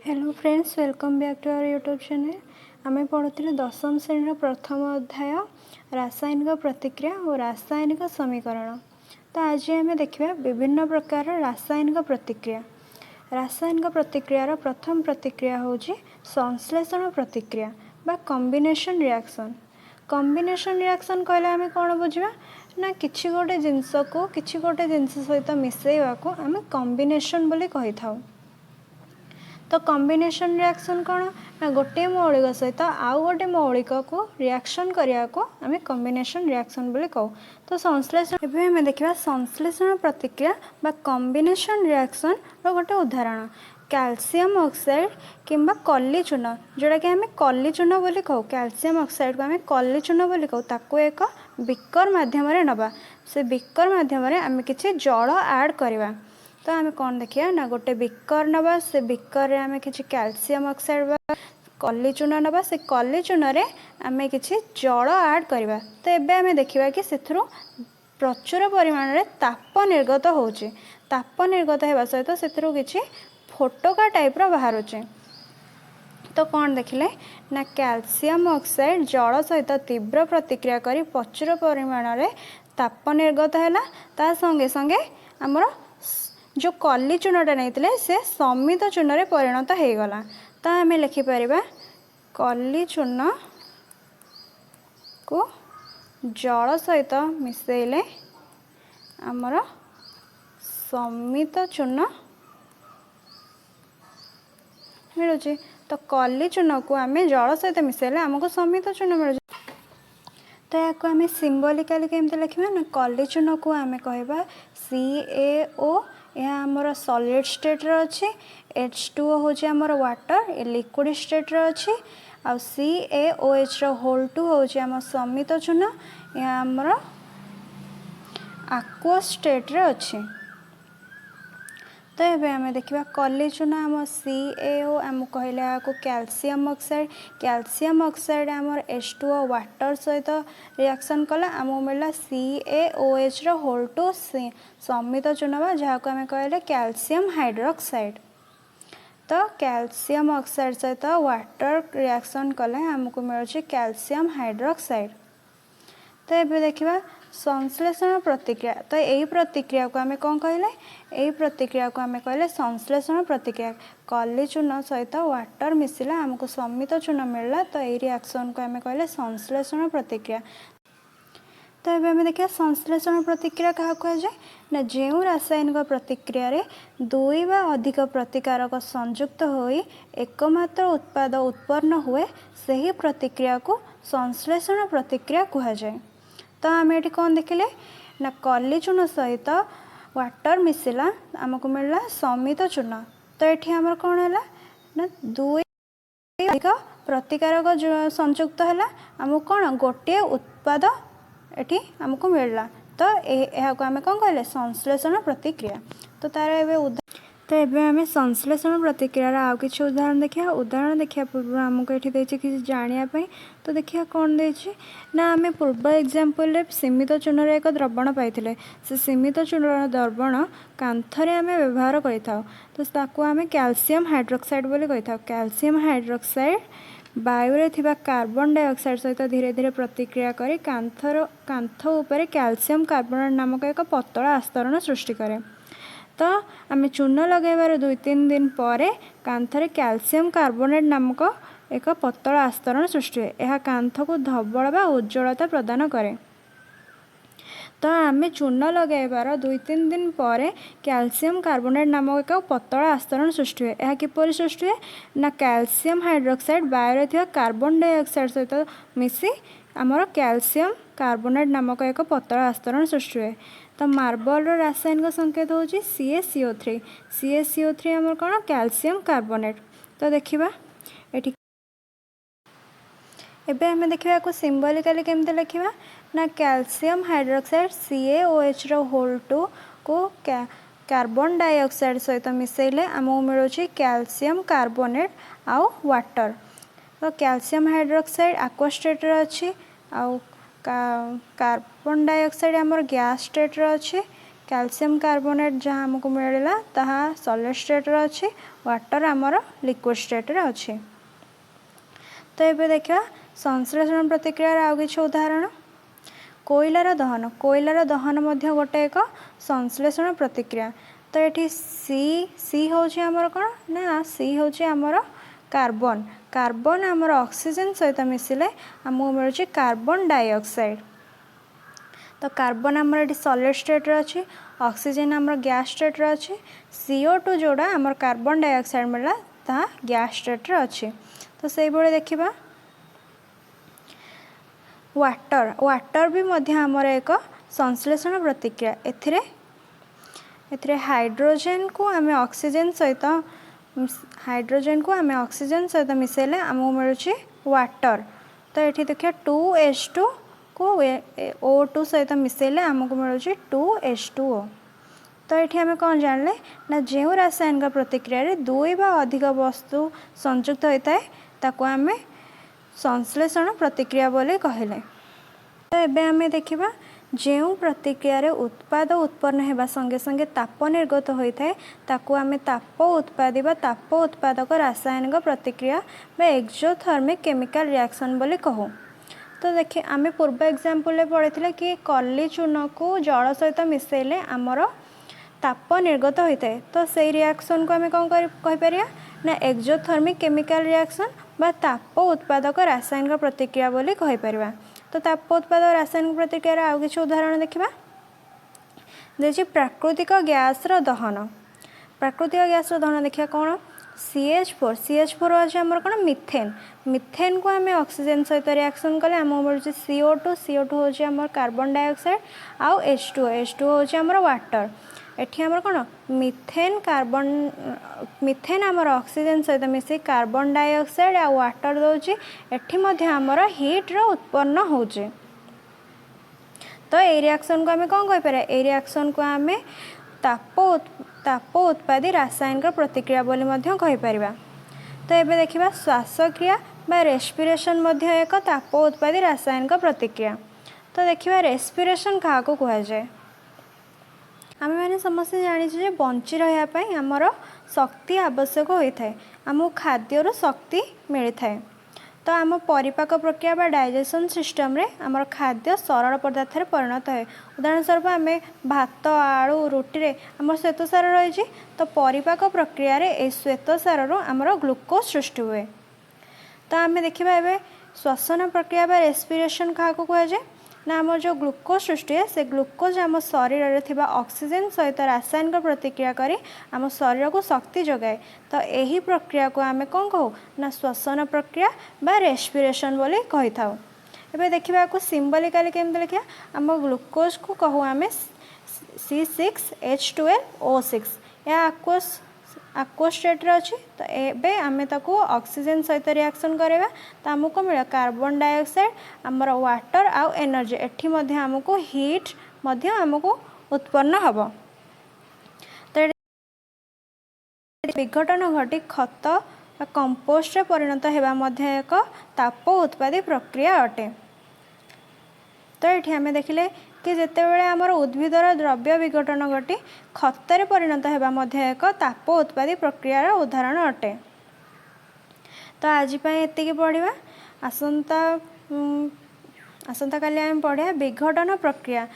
Hello friends, welcome back to our YouTube channel. आम पढ़ुले दशम श्रेणी प्रथम अध्याय रासायनिक प्रतिक्रिया और रासायनिक समीकरण। तो आज आम देखा विभिन्न प्रकार रासायनिक प्रतिक्रिया। रासायनिक प्रतिक्रियार प्रथम प्रतिक्रिया हूँ संश्लेषण प्रतिक्रिया बा कॉम्बिनेशन रिएक्शन। कॉम्बिनेशन रिएक्शन कहले आम कौन बुझा ना किसी गोटे जिनस को किसी गोटे जिनस सहित मिसेवा को आम कॉम्बिनेशन बोली कही थाउ। तो कॉम्बिनेशन रिएक्शन कौन ना गोटे मौलिक सहित आउ गोटे मौलिक को रिएक्शन करने को आम कॉम्बिनेशन रिएक्शन बोली कहू। तो संश्लेषण एवं आम देखा संश्लेषण प्रतिक्रिया बा कॉम्बिनेशन रिएक्शन गोटे उदाहरण कैल्शियम ऑक्साइड किंबा कली चून, जोटा कि आम कली चून बोली कहू। कैल्शियम ऑक्साइड को आम कली चून बोली कहू। ताको एक बीकर माध्यम नवा, से बीकर माध्यम आम किसी जल ऐड करवा। तो आम कौन देखिए ना गोटे बीकर नवा, से बीकर आम कि कैल्शियम ऑक्साइड कली चून नवा, से कली चून आम कि जल ऐड करवा। तो एबे आम देखा कि से प्रचुर परिमाण में ताप निर्गत होची। ताप निर्गत होगा सहित से किसी फोटोका टाइप्र बाहर। तो कौन देखिले ना कैल्शियम ऑक्साइड जल सहित तीव्र प्रतिक्रिया करी प्रचुर परिमाण में ताप निर्गत है। ता संगे संगे आमर जो कली चूनटा नहीं से समित चून रे परिणत हो गला। तो आम लिखिपर कली चून को जल सहित मिसेले आमर समित चून मिलूँ। तो कली चून को आम जल सहित मिसेले आमको समित चून मिलूँ। तो या आम सिम्बलिकाली केमती लिखा ना कली चून को आम कह CaO, यह आमर सॉलिड स्टेट रे अच्छी। H2O हूँ आमर वाटर, ये लिक्विड स्टेट रे अच्छी। आ CaOH होल 2 हूँ आम समित चून, यह आमर आक्वस स्टेट रे अच्छी। तो ये आम देखा कली चून आम CaO आम कहले आपको कैल्शियम ऑक्साइड। कैल्शियम ऑक्साइड आमर H2O वाटर सहित रिएक्शन कला आम मिलला CaOH होल 2 समित चून जहाँ आम कहले कैल्शियम हाइड्रोक्साइड। तो कैल्शियम ऑक्साइड सहित वाटर रिएक्शन कले आमको मिलूँ कैल्शियम हाइड्रोक्साइड। तो ये देखा संश्लेषण प्रतिक्रिया। तो यही प्रतिक्रिया को आम कौन कहले, यही प्रतिक्रिया को आम कहले संश्लेषण प्रतिक्रिया। कली चून सहित वाटर मिसिला आमको समित चून मिलला। तो यही रिएक्शन को आम कहले संश्लेषण प्रतिक्रिया। तो ये आम देखिए संश्लेषण प्रतिक्रिया क्या कहुए ना जो रासायनिक प्रतिक्रिया रे दुई बा अधिक प्रतिकारक संयुक्त होई एकमात्र उत्पाद उत्पन्न हुए सही प्रतिक्रिया को संश्लेषण प्रतिक्रिया कहुए। तो आम ये कौन देखिले ना कली चून सहित वाटर मिसिला आमको मिलला समित चून। तो ये आमर कौन है ना दुई अधिक प्रतिकारक संयुक्त है आमको कौन गोटे उत्पाद एठी आमको मिलला। तो यह को आम कौन कहले संश्लेषण प्रतिक्रिया। तो तार ए तो ये आम संश्लेषण प्रतिक्रियार आउ कि उदाहरण देखा। उदाहरण देखा पूर्व आमको ये किसी जानापी। तो देखिए कौन देछि ना आम पूर्व एग्जाम्पल सीमित चून एक द्रवण पाई से सीमित चून द्रवण कांथरे आम व्यवहार करें। तो ताकू आम कैल्शियम हाइड्रोक्साइड बोली कही। कैल्शियम हाइड्रोक्साइड वायु थिबा कार्बन डाइऑक्साइड सहित धीरे धीरे प्रतिक्रिया करी कांथ उपरे कैल्शियम कार्बोनेट नामक एक पतला आस्तरण सृष्टि करे। तो आम चून लगेबार 2-3 दिन पर कांथरे कैल्शियम कार्बोनेट नामक एक पतला आस्तरण सृष्टि हुए। यह कांथ को धबल बा उज्ज्वलता प्रदान करे। तो आम चून लगेबार 2-3 दिन पर कैल्शियम कार्बोनेट नामक एक पतला आस्तरण सृष्टि हुए। यह किपर सृष्टि हुए ना कैल्शियम हाइड्रोक्साइड वायु थिबा कार्बन डाइऑक्साइड सहित मिसी आमर कैल्शियम कार्बोनेट नामक एक पतला आस्तरण सृष्टि हुए। तो मार्बल रासायनिक संकेत हूँ CaCO3। CaCO3 आमर कौन कैल्शियम कार्बोनेट। तो देखा ये एबे आम देखा सिम्बलिकाली केमती लिखा ना कैल्शियम हाइड्रोक्साइड CaOH होल 2 को कार्बन डाइऑक्साइड सहित मिसेले आमको मिलूँ कैल्शियम कार्बोनेट आउ वाटर। तो कैल्शियम हाइड्रोक्साइड आक्वस स्टेट रे अच्छी आउ कार्बन डाइऑक्साइड आमर गैस स्टेट रे अच्छी। कैल्शियम कार्बोनेट जहाँ आमको मिलला ताहा सॉलिड स्टेट रे अछि, वाटर आमर लिक्विड स्टेट रे अछि। तो ये देखा संश्लेषण प्रतिक्रिया आउ किछि उदाहरण। कोयलार दहन मध्य गोटे एक संश्लेषण प्रतिक्रिया। तो ये सी होछि आमर कोन ना सी होछि आमर कार्बन। कार्बन आमर ऑक्सीजन सहित मिसिले आमको मिलुछि कार्बन डाइऑक्साइड। तो कार्बन आमर एटी सॉलिड स्टेट रे अछि, ऑक्सीजन आमर गैस स्टेट रे अछि, CO2 जोड़ा आमर कार्बन डाइऑक्साइड मिलला ता गैस स्टेट रे अछि। तो सेही बळे देखिबा वाटर भी मध्य आमर एक संश्लेषण प्रतिक्रिया। एथिरे हाइड्रोजन को आमे ऑक्सीजन सहित मिसेले आमको मिलुछि वाटर। तो ये देखिए 2H2 को O2 सहित मिसेले आमको मिलुछि 2H2O। तो ये आम कौन जानले ना जो रासायनिक प्रतिक्रिया रे दुई बा अधिक वस्तु संयुक्त होता है ताको आमे संश्लेषण प्रतिक्रिया बोले कहले। तो एबे आमे देखिबा जो प्रतिक्रिया रे उत्पाद उत्पन्न हेबा संगे संगे ताप निर्गत होता है ताको आमे ताप उत्पादी बा ताप उत्पादक रासायनिक प्रतिक्रिया बा एक्सोथर्मिक केमिकल रिएक्शन बोले कहू। तो देखिए आमे पूर्व एग्जांपल पढ़िथिले कि कली चूर्ण को जल सहित मिसेले आमर ताप निर्गत होता है। तो सही रिएक्शन को आमे कौन कहि परिया ना एक्सोथर्मिक केमिकल रिएक्शन बा ताप उत्पादक रासायनिक प्रतिक्रिया बोली कहि परिबा। तो ताप उत्पादक रासायनिक प्रतिक्रिया आउ किछि उदाहरण देखिबा। जैसे प्राकृतिक गैस रो दहन। प्राकृतिक गैस रो दहन देखिया कोन CH4 आज हमर कोन मिथेन को आमे ऑक्सीजन सहित रिएक्शन कले आमो मिलुछि CO2 होछि हमर कार्बन डाइऑक्साइड आउ H2O होछि हमर वाटर। एठी हमर कोन मिथेन हमर ऑक्सीजन सहित मिसी कार्बन डाइऑक्साइड आ वाटर दोछि। एठी मध्ये हमर हीट रो उत्पन्न होछि। तो ए रिएक्शन को आमे कोन कहि पारे ए रिएक्शन को आमे ताप उत्पादी रासायनिक प्रतिक्रिया बोली मध्य कहि परिबा। तो एबे देखिबा श्वासक्रिया बा रेस्पिरेशन मध्य एक ताप उत्पादी रासायनिक प्रतिक्रिया। तो देखिबा रेस्पिरेशन का को कहा जाय। आमे माने समस्त जानि जे बंची रहया पई हमर शक्ति आवश्यक होई थाए, हमो खाद्य रो शक्ति मिलि थाए। तो आम परिपाक प्रक्रिया बा डाइजेशन सिस्टम रे आमर खाद्य सरल पदार्थ रे परिणत है। उदाहरण स्वरूप आम भात आलू रुटी रे आमर श्वेतसार रही। तो परिपाक प्रक्रिया रे ए श्वेतसार रो आमर ग्लूकोज सृष्टि हुए। तो आम देखिबा एबे श्वसन प्रक्रिया बा रेस्पिरेशन का को कह जाए ना आमर जो ग्लूकोज सृष्टि है से ग्लूकोज आम शरीर रे थिबा ऑक्सीजन सहित रासायनिक प्रतिक्रिया करी आम शरीर को शक्ति जगाए। तो यही प्रक्रिया को आमे कौन कहू ना श्वसन प्रक्रिया बा रेस्पिरेशन बोली कहि थाउ। एबे देखिबा को सिंबलिकली केमते लिखिया आम ग्लूकोज को कहू आमे C6H12O6 या aqueous स्टेट रे अछि। तो एबे आमे ताको ऑक्सीजन सहित रिएक्शन करेबा तो हमको मिले कार्बन डाइऑक्साइड हमर वाटर आउ एनर्जी। एठी मध्ये हमको हीट मध्ये हमको उत्पन्न हबो। तो विघटन घटी खत कंपोस्ट रे परिणत हेबा मध्ये एक ताप उत्पादी प्रक्रिया अटे। तो ये आम देखिले कि जितेबाला आमर उद्भिदर द्रव्य विघटन घटी खतरे परिणत हेबा मध्ये एक ताप उत्पादी प्रक्रियार उदाहरण अटे। तो आज एतिकी पढ़िबा। आसंता काली आम पढ़िया विघटन प्रक्रिया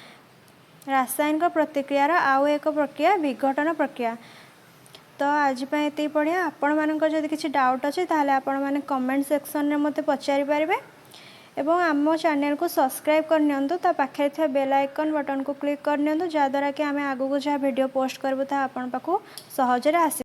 रासायनिक प्रतिक्रियार आउ एक प्रक्रिया विघटन प्रक्रिया। तो आज एतिकी पढ़िया। आपण मानकर जदि किछि डाउट अछि ताहले आपण माने कमेंट सेक्शन रे मते पचारि पारिबे एवं आम चैनल को सब्सक्राइब कर नियंतु। ता पाखे थिबा बेल आइकन बटन को क्लिक कर नियंतु जा द्वारा कि आमे आगु को जहाँ वीडियो पोस्ट करबो ता आपण पाखु सहज रे आसी।